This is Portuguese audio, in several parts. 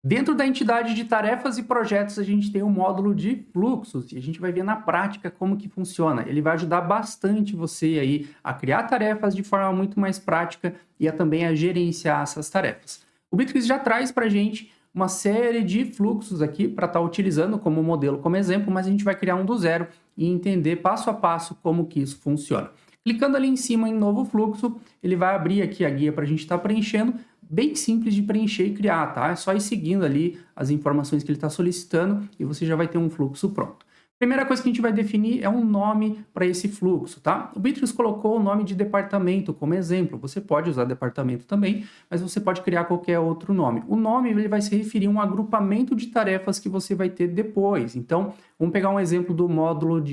Dentro da entidade de tarefas e projetos, a gente tem um módulo de fluxos e a gente vai ver na prática como que funciona. Ele vai ajudar bastante você aí a criar tarefas de forma muito mais prática e também a gerenciar essas tarefas. O Bitrix já traz para a gente uma série de fluxos aqui para estar utilizando como modelo, como exemplo, mas a gente vai criar um do zero e entender passo a passo como que isso funciona. Clicando ali em cima em novo fluxo, ele vai abrir aqui a guia para a gente estar preenchendo, bem simples de preencher e criar, tá? É só ir seguindo ali as informações que ele está solicitando e você já vai ter um fluxo pronto. Primeira coisa que a gente vai definir é um nome para esse fluxo, tá? O Bitrix colocou o nome de departamento como exemplo. Você pode usar departamento também, mas você pode criar qualquer outro nome. O nome ele vai se referir a um agrupamento de tarefas que você vai ter depois. Então, vamos pegar um exemplo do módulo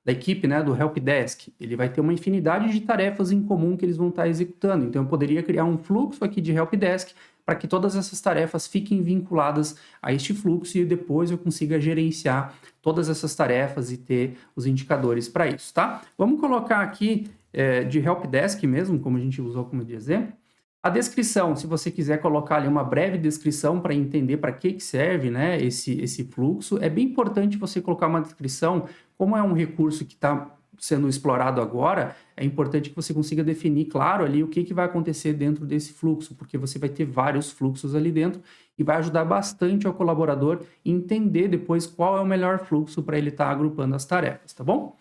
da equipe, né, do Helpdesk. Ele vai ter uma infinidade de tarefas em comum que eles vão estar executando. Então, eu poderia criar um fluxo aqui de Helpdesk para que todas essas tarefas fiquem vinculadas a este fluxo e depois eu consiga gerenciar todas essas tarefas e ter os indicadores para isso, tá? Vamos colocar aqui de Helpdesk mesmo, como a gente usou como de exemplo. A descrição, se você quiser colocar ali uma breve descrição para entender para que serve, né, esse fluxo, é bem importante você colocar uma descrição. Como é um recurso que está sendo explorado agora, é importante que você consiga definir, claro, ali o que vai acontecer dentro desse fluxo, porque você vai ter vários fluxos ali dentro e vai ajudar bastante ao colaborador entender depois qual é o melhor fluxo para ele estar agrupando as tarefas, tá bom?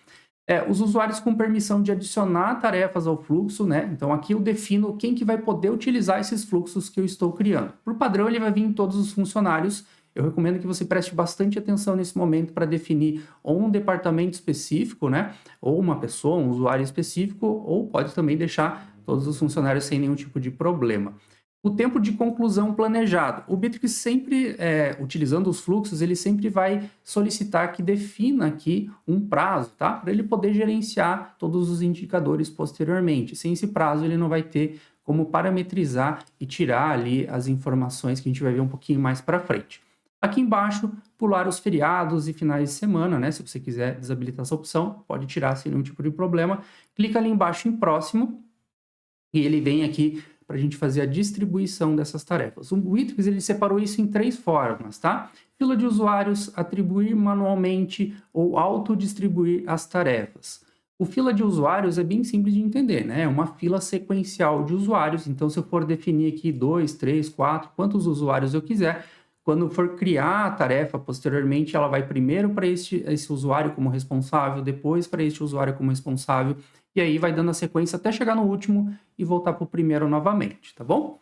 Os usuários com permissão de adicionar tarefas ao fluxo, né? Então aqui eu defino quem que vai poder utilizar esses fluxos que eu estou criando. Por padrão, ele vai vir em todos os funcionários. Eu recomendo que você preste bastante atenção nesse momento para definir ou um departamento específico, né? Ou uma pessoa, um usuário específico, ou pode também deixar todos os funcionários sem nenhum tipo de problema. O tempo de conclusão planejado. O Bitrix sempre, utilizando os fluxos, ele sempre vai solicitar que defina aqui um prazo, tá? Para ele poder gerenciar todos os indicadores posteriormente. Sem esse prazo, ele não vai ter como parametrizar e tirar ali as informações que a gente vai ver um pouquinho mais para frente. Aqui embaixo, pular os feriados e finais de semana, né? Se você quiser desabilitar essa opção, pode tirar sem nenhum tipo de problema. Clica ali embaixo em próximo e ele vem aqui para a gente fazer a distribuição dessas tarefas. O Bitrix ele separou isso em 3 formas, tá? Fila de usuários, atribuir manualmente ou autodistribuir as tarefas. O fila de usuários é bem simples de entender, né? É uma fila sequencial de usuários, então se eu for definir aqui 2, 3, 4, quantos usuários eu quiser, quando for criar a tarefa posteriormente, ela vai primeiro para esse usuário como responsável, depois para este usuário como responsável, e aí vai dando a sequência até chegar no último e voltar para o primeiro novamente, tá bom?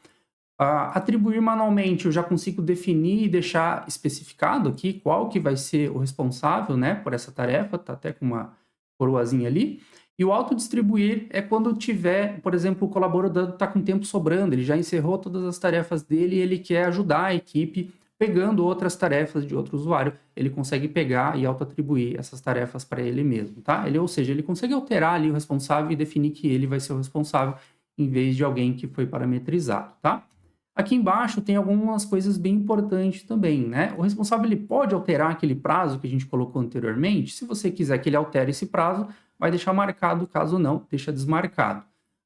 Atribuir manualmente, eu já consigo definir e deixar especificado aqui qual que vai ser o responsável, né, por essa tarefa, tá até com uma coroazinha ali. E o autodistribuir é quando tiver, por exemplo, o colaborador está com tempo sobrando, ele já encerrou todas as tarefas dele e ele quer ajudar a equipe pegando outras tarefas de outro usuário, ele consegue pegar e auto-atribuir essas tarefas para ele mesmo, tá? Ou seja, ele consegue alterar ali o responsável e definir que ele vai ser o responsável em vez de alguém que foi parametrizado, tá? Aqui embaixo tem algumas coisas bem importantes também, né? O responsável ele pode alterar aquele prazo que a gente colocou anteriormente. Se você quiser que ele altere esse prazo, vai deixar marcado, caso não, deixa desmarcado.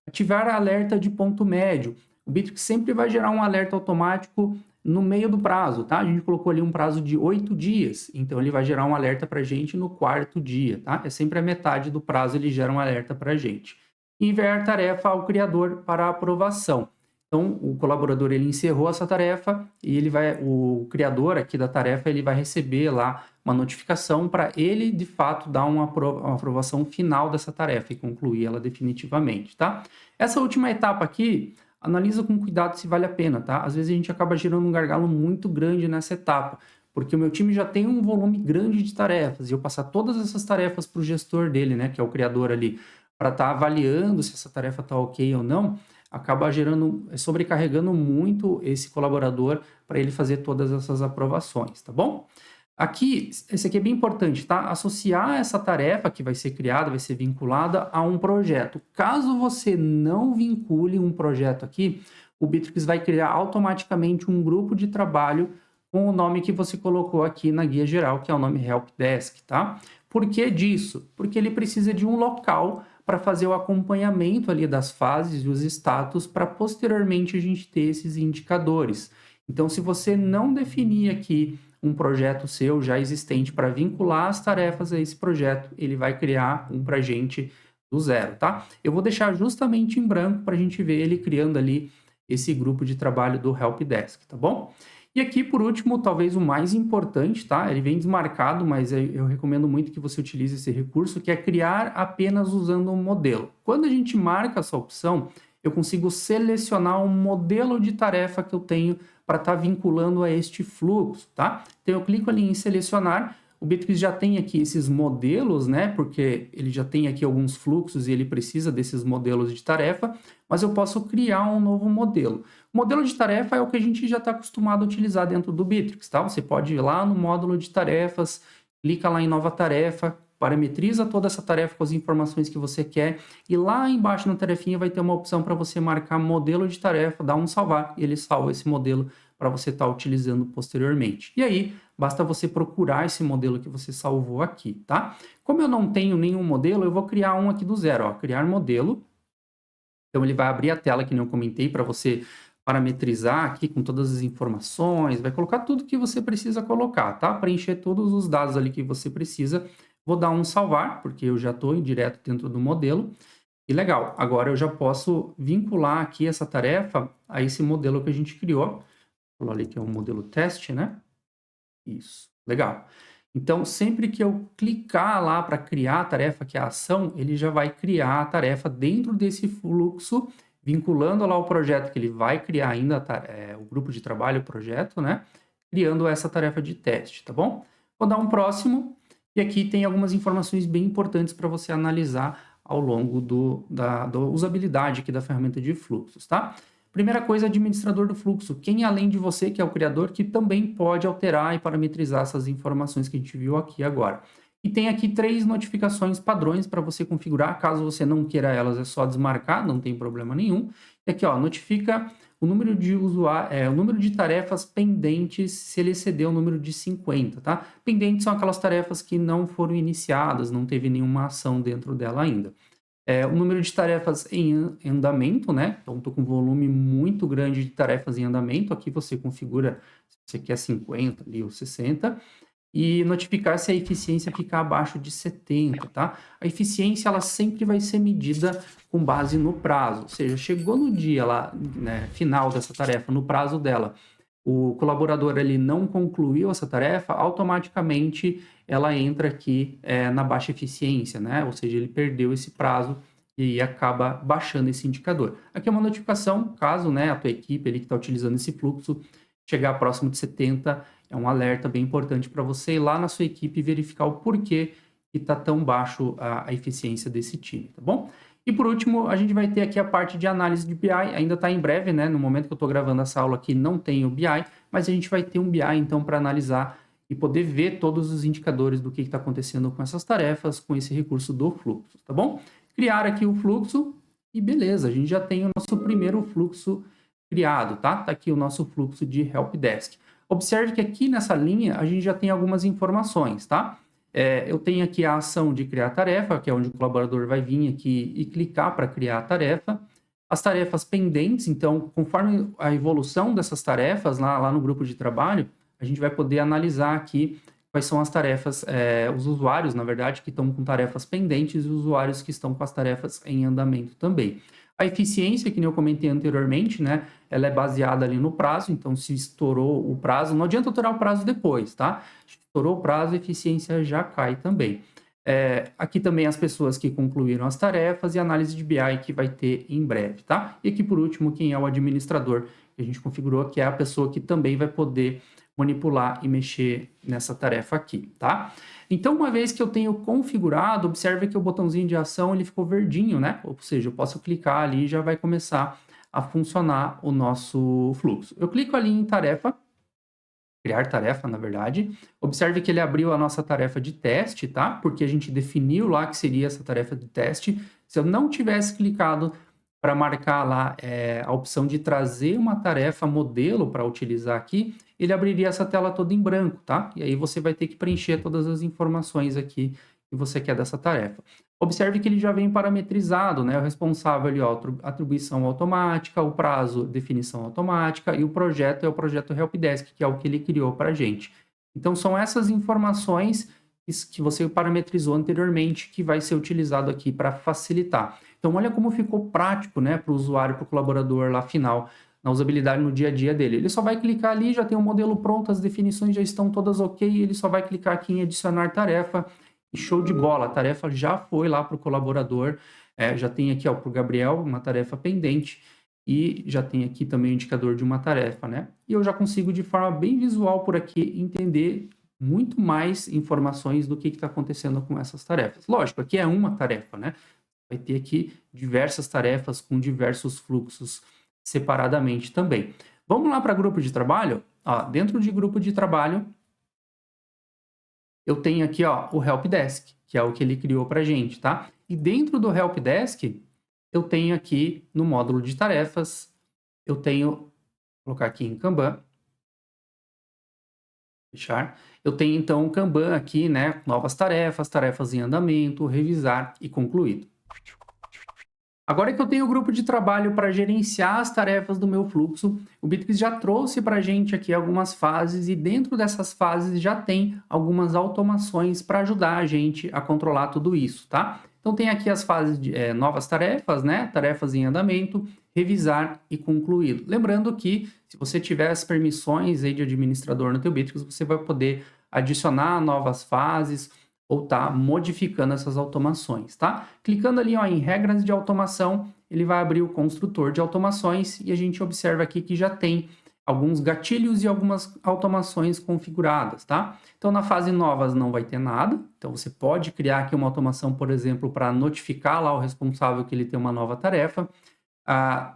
Ativar alerta de ponto médio. O Bitrix sempre vai gerar um alerta automático no meio do prazo, tá? A gente colocou ali um prazo de 8 dias, então ele vai gerar um alerta para a gente no 4º dia, tá? É sempre a metade do prazo ele gera um alerta para a gente. Enviar tarefa ao criador para aprovação. Então, o colaborador ele encerrou essa tarefa e o criador aqui da tarefa ele vai receber lá uma notificação para ele, de fato, dar uma aprovação final dessa tarefa e concluir ela definitivamente, tá? Essa última etapa aqui, analisa com cuidado se vale a pena, tá? Às vezes a gente acaba gerando um gargalo muito grande nessa etapa, porque o meu time já tem um volume grande de tarefas e eu passar todas essas tarefas para o gestor dele, né, que é o criador ali, para estar avaliando se essa tarefa está ok ou não, acaba sobrecarregando muito esse colaborador para ele fazer todas essas aprovações, tá bom? Aqui, esse aqui é bem importante, tá? Associar essa tarefa que vai ser criada, vai ser vinculada a um projeto. Caso você não vincule um projeto aqui, o Bitrix vai criar automaticamente um grupo de trabalho com o nome que você colocou aqui na guia geral, que é o nome Helpdesk, tá? Por que disso? Porque ele precisa de um local para fazer o acompanhamento ali das fases e os status para posteriormente a gente ter esses indicadores. Então, se você não definir aqui um projeto seu já existente para vincular as tarefas a esse projeto, ele vai criar um para a gente do zero, tá? Eu vou deixar justamente em branco para a gente ver ele criando ali esse grupo de trabalho do Help Desk, tá bom? E aqui, por último, talvez o mais importante, tá? Ele vem desmarcado, mas eu recomendo muito que você utilize esse recurso, que é criar apenas usando um modelo. Quando a gente marca essa opção, eu consigo selecionar um modelo de tarefa que eu tenho para estar vinculando a este fluxo, tá? Então eu clico ali em selecionar. O Bitrix já tem aqui esses modelos, né? Porque ele já tem aqui alguns fluxos e ele precisa desses modelos de tarefa, mas eu posso criar um novo modelo. O modelo de tarefa é o que a gente já está acostumado a utilizar dentro do Bitrix, tá? Você pode ir lá no módulo de tarefas, clica lá em nova tarefa, parametriza toda essa tarefa com as informações que você quer e lá embaixo na tarefinha vai ter uma opção para você marcar modelo de tarefa, dar um salvar e ele salva esse modelo para você estar utilizando posteriormente. E aí, basta você procurar esse modelo que você salvou aqui, tá? Como eu não tenho nenhum modelo, eu vou criar um aqui do zero, ó, criar modelo. Então ele vai abrir a tela que nem eu comentei para você parametrizar aqui com todas as informações, vai colocar tudo que você precisa colocar, tá? Preencher todos os dados ali que você precisa. Vou dar um salvar, porque eu já estou direto dentro do modelo. E legal, agora eu já posso vincular aqui essa tarefa a esse modelo que a gente criou. Vou ali que é um modelo teste, né? Isso, legal. Então, sempre que eu clicar lá para criar a tarefa, que é a ação, ele já vai criar a tarefa dentro desse fluxo, vinculando lá o projeto que ele vai criar ainda, o grupo de trabalho, o projeto, né? Criando essa tarefa de teste, tá bom? Vou dar um próximo, e aqui tem algumas informações bem importantes para você analisar ao longo da usabilidade aqui da ferramenta de fluxos, tá? Primeira coisa, administrador do fluxo. Quem além de você, que é o criador, que também pode alterar e parametrizar essas informações que a gente viu aqui agora. E tem aqui 3 notificações padrões para você configurar. Caso você não queira elas, é só desmarcar, não tem problema nenhum. E aqui, ó, notifica o número de o número de tarefas pendentes se ele exceder o número de 50, tá? Pendentes são aquelas tarefas que não foram iniciadas, não teve nenhuma ação dentro dela ainda. O número de tarefas em andamento, né? Então, estou com um volume muito grande de tarefas em andamento. Aqui você configura se você quer 50 ali ou 60. E notificar se a eficiência ficar abaixo de 70, tá? A eficiência, ela sempre vai ser medida com base no prazo. Ou seja, chegou no dia lá, né, final dessa tarefa, no prazo dela, o colaborador ele não concluiu essa tarefa, automaticamente ela entra aqui na baixa eficiência, né? Ou seja, ele perdeu esse prazo e acaba baixando esse indicador. Aqui é uma notificação, caso, né, a tua equipe ali que está utilizando esse fluxo chegar próximo de 70, é um alerta bem importante para você ir lá na sua equipe e verificar o porquê que está tão baixo a eficiência desse time, tá bom? E por último, a gente vai ter aqui a parte de análise de BI, ainda está em breve, né? No momento que eu estou gravando essa aula aqui, não tem o BI, mas a gente vai ter um BI, então, para analisar e poder ver todos os indicadores do que está acontecendo com essas tarefas, com esse recurso do fluxo, tá bom? Criar aqui o fluxo e beleza, a gente já tem o nosso primeiro fluxo criado, tá? Tá aqui o nosso fluxo de Helpdesk. Observe que aqui nessa linha a gente já tem algumas informações, tá? Eu tenho aqui a ação de criar tarefa, que é onde o colaborador vai vir aqui e clicar para criar a tarefa. As tarefas pendentes, então, conforme a evolução dessas tarefas lá no grupo de trabalho, a gente vai poder analisar aqui quais são as tarefas, os usuários, na verdade, que estão com tarefas pendentes e os usuários que estão com as tarefas em andamento também. A eficiência, que nem eu comentei anteriormente, né? Ela é baseada ali no prazo, então se estourou o prazo, não adianta alterar o prazo depois, tá? Estourou o prazo, a eficiência já cai também. Aqui também as pessoas que concluíram as tarefas e análise de BI que vai ter em breve, tá? E aqui por último, quem é o administrador que a gente configurou, que é a pessoa que também vai poder manipular e mexer nessa tarefa aqui, tá? Então, uma vez que eu tenho configurado, observe que o botãozinho de ação ele ficou verdinho, né? Ou seja, eu posso clicar ali e já vai começar a funcionar o nosso fluxo. Eu clico ali em tarefa, criar tarefa, na verdade. Observe que ele abriu a nossa tarefa de teste, tá? Porque a gente definiu lá que seria essa tarefa de teste. Se eu não tivesse clicado para marcar lá a opção de trazer uma tarefa modelo para utilizar aqui, ele abriria essa tela toda em branco, tá? E aí você vai ter que preencher todas as informações aqui que você quer dessa tarefa. Observe que ele já vem parametrizado, né? O responsável ali, ó, atribuição automática, o prazo, definição automática, e o projeto é o projeto Helpdesk, que é o que ele criou para a gente. Então, são essas informações que você parametrizou anteriormente, que vai ser utilizado aqui para facilitar. Então, olha como ficou prático, né, para o usuário, para o colaborador lá final, na usabilidade no dia a dia dele. Ele só vai clicar ali, já tem o modelo pronto, as definições já estão todas ok, ele só vai clicar aqui em adicionar tarefa, e show de bola, a tarefa já foi lá para o colaborador, já tem aqui para o Gabriel uma tarefa pendente, e já tem aqui também o indicador de uma tarefa, né? E eu já consigo, de forma bem visual por aqui, entender muito mais informações do que está acontecendo com essas tarefas. Lógico, aqui é uma tarefa, né? Vai ter aqui diversas tarefas com diversos fluxos separadamente também. Vamos lá para grupo de trabalho? Ó, dentro de grupo de trabalho, eu tenho aqui, ó, o Helpdesk, que é o que ele criou para a gente, tá? E dentro do Helpdesk, eu tenho aqui no módulo de tarefas, eu tenho, vou colocar aqui em Kanban, fechar. Eu tenho então o Kanban aqui, né? Novas tarefas, tarefas em andamento, revisar e concluído. Agora que eu tenho o grupo de trabalho para gerenciar as tarefas do meu fluxo, o Bitrix já trouxe para a gente aqui algumas fases e dentro dessas fases já tem algumas automações para ajudar a gente a controlar tudo isso, tá? Então tem aqui as fases de novas tarefas, né? Tarefas em andamento, revisar e concluído. Lembrando que se você tiver as permissões aí de administrador no teu Bitrix, você vai poder adicionar novas fases, ou tá modificando essas automações, tá? Clicando ali ó, em regras de automação, ele vai abrir o construtor de automações e a gente observa aqui que já tem alguns gatilhos e algumas automações configuradas, tá? Então na fase novas não vai ter nada, então você pode criar aqui uma automação, por exemplo, para notificar lá o responsável que ele tem uma nova tarefa.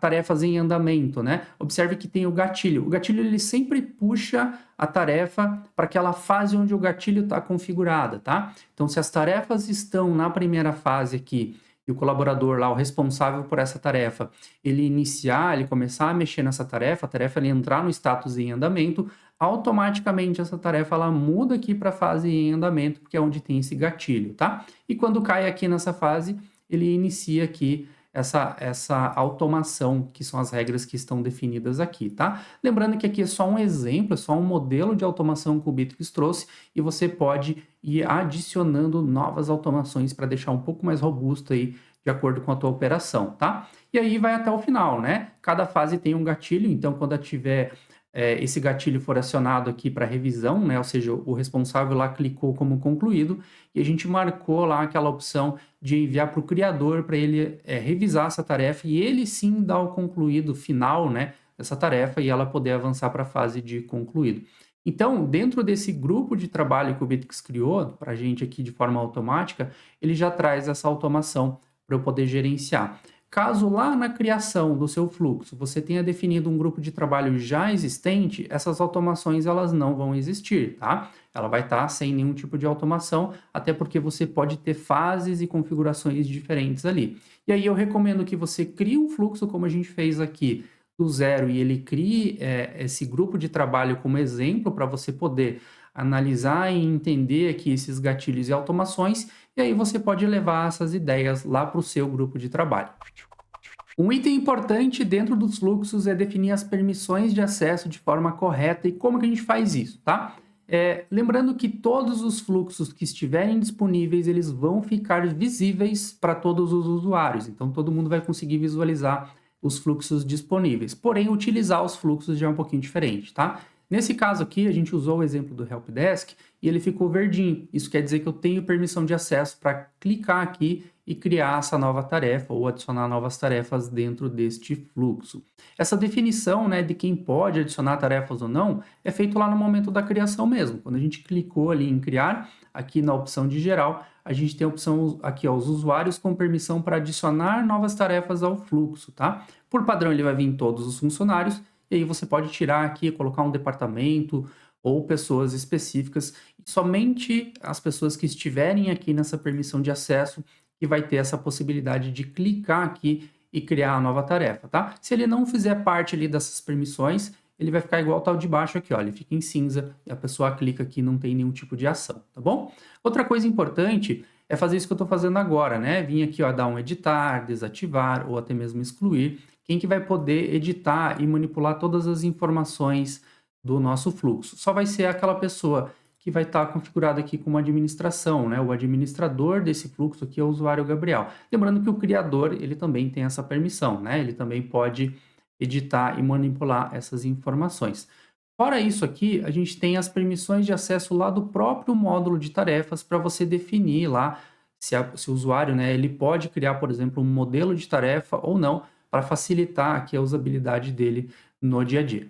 Tarefas em andamento, né? Observe que tem o gatilho. O gatilho ele sempre puxa a tarefa para aquela fase onde o gatilho está configurada, tá? Então, se as tarefas estão na primeira fase aqui e o colaborador lá, o responsável por essa tarefa, ele iniciar, ele começar a mexer nessa tarefa, a tarefa ele entrar no status em andamento, automaticamente essa tarefa ela muda aqui para a fase em andamento, porque é onde tem esse gatilho, tá? E quando cai aqui nessa fase, ele inicia aqui essa automação, que são as regras que estão definidas aqui, tá? Lembrando que aqui é só um exemplo, é só um modelo de automação que o Bitrix trouxe e você pode ir adicionando novas automações para deixar um pouco mais robusto aí, de acordo com a tua operação, tá? E aí vai até o final, né? Cada fase tem um gatilho, então quando tiver esse gatilho for acionado aqui para revisão, né? Ou seja, o responsável lá clicou como concluído e a gente marcou lá aquela opção de enviar para o criador para ele revisar essa tarefa e ele sim dar o concluído final, né? Dessa tarefa e ela poder avançar para a fase de concluído. Então, dentro desse grupo de trabalho que o Bitrix criou para a gente aqui de forma automática, ele já traz essa automação para eu poder gerenciar. Caso lá na criação do seu fluxo você tenha definido um grupo de trabalho já existente, essas automações elas não vão existir, tá? Ela vai estar sem nenhum tipo de automação, até porque você pode ter fases e configurações diferentes ali. E aí eu recomendo que você crie um fluxo como a gente fez aqui do zero e ele crie esse grupo de trabalho como exemplo para você poder analisar e entender aqui esses gatilhos e automações, e aí você pode levar essas ideias lá para o seu grupo de trabalho. Um item importante dentro dos fluxos é definir as permissões de acesso de forma correta e como que a gente faz isso, tá? Lembrando que todos os fluxos que estiverem disponíveis, eles vão ficar visíveis para todos os usuários, então todo mundo vai conseguir visualizar os fluxos disponíveis, porém utilizar os fluxos já é um pouquinho diferente, tá? Nesse caso aqui, a gente usou o exemplo do Helpdesk e ele ficou verdinho. Isso quer dizer que eu tenho permissão de acesso para clicar aqui e criar essa nova tarefa ou adicionar novas tarefas dentro deste fluxo. Essa definição, né, de quem pode adicionar tarefas ou não é feito lá no momento da criação mesmo. Quando a gente clicou ali em criar, aqui na opção de geral, a gente tem a opção aqui, ó, os usuários com permissão para adicionar novas tarefas ao fluxo, tá? Por padrão, ele vai vir em todos os funcionários. E aí você pode tirar aqui, colocar um departamento ou pessoas específicas. E somente as pessoas que estiverem aqui nessa permissão de acesso que vai ter essa possibilidade de clicar aqui e criar a nova tarefa, tá? Se ele não fizer parte ali dessas permissões, ele vai ficar igual tal de baixo aqui, ó, ele fica em cinza e a pessoa clica aqui e não tem nenhum tipo de ação, tá bom? Outra coisa importante é fazer isso que eu estou fazendo agora, né? Vim aqui, ó, dar um editar, desativar ou até mesmo excluir. Quem que vai poder editar e manipular todas as informações do nosso fluxo? Só vai ser aquela pessoa que vai estar configurado aqui como administração, né? O administrador desse fluxo aqui é o usuário Gabriel. Lembrando que o criador, ele também tem essa permissão, né? Ele também pode editar e manipular essas informações. Fora isso aqui, a gente tem as permissões de acesso lá do próprio módulo de tarefas para você definir lá se o usuário, né, ele pode criar, por exemplo, um modelo de tarefa ou não, para facilitar aqui a usabilidade dele no dia a dia.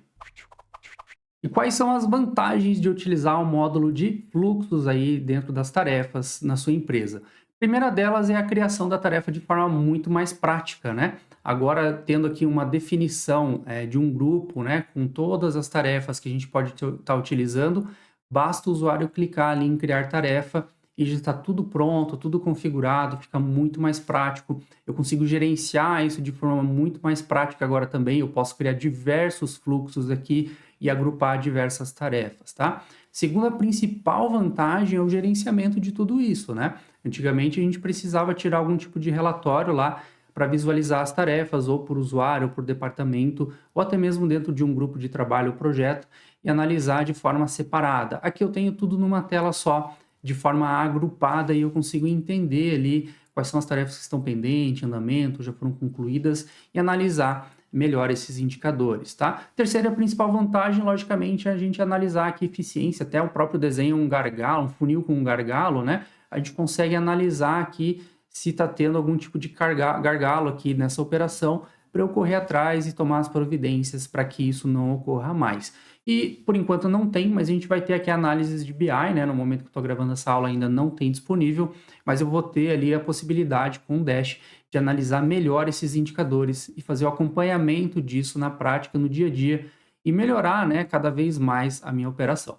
E quais são as vantagens de utilizar o módulo de fluxos aí dentro das tarefas na sua empresa? A primeira delas é a criação da tarefa de forma muito mais prática, né? Agora, tendo aqui uma definição de um grupo, né, com todas as tarefas que a gente pode estar utilizando, basta o usuário clicar ali em criar tarefa e já está tudo pronto, tudo configurado, fica muito mais prático. Eu consigo gerenciar isso de forma muito mais prática agora também. Eu posso criar diversos fluxos aqui e agrupar diversas tarefas, tá? Segunda principal vantagem é o gerenciamento de tudo isso, né? Antigamente a gente precisava tirar algum tipo de relatório lá para visualizar as tarefas, ou por usuário, ou por departamento, ou até mesmo dentro de um grupo de trabalho ou projeto, e analisar de forma separada. Aqui eu tenho tudo numa tela só, de forma agrupada, e eu consigo entender ali quais são as tarefas que estão pendentes, em andamento, já foram concluídas, e analisar melhor esses indicadores, tá? Terceira principal vantagem, logicamente, é a gente analisar aqui eficiência, até o próprio desenho, um gargalo, um funil com um gargalo, né? A gente consegue analisar aqui se está tendo algum tipo de gargalo aqui nessa operação, para eu correr atrás e tomar as providências para que isso não ocorra mais. E, por enquanto, não tem, mas a gente vai ter aqui análises de BI, né? No momento que eu estou gravando essa aula ainda não tem disponível, mas eu vou ter ali a possibilidade com o Dash de analisar melhor esses indicadores e fazer o acompanhamento disso na prática, no dia a dia, e melhorar, né, cada vez mais a minha operação.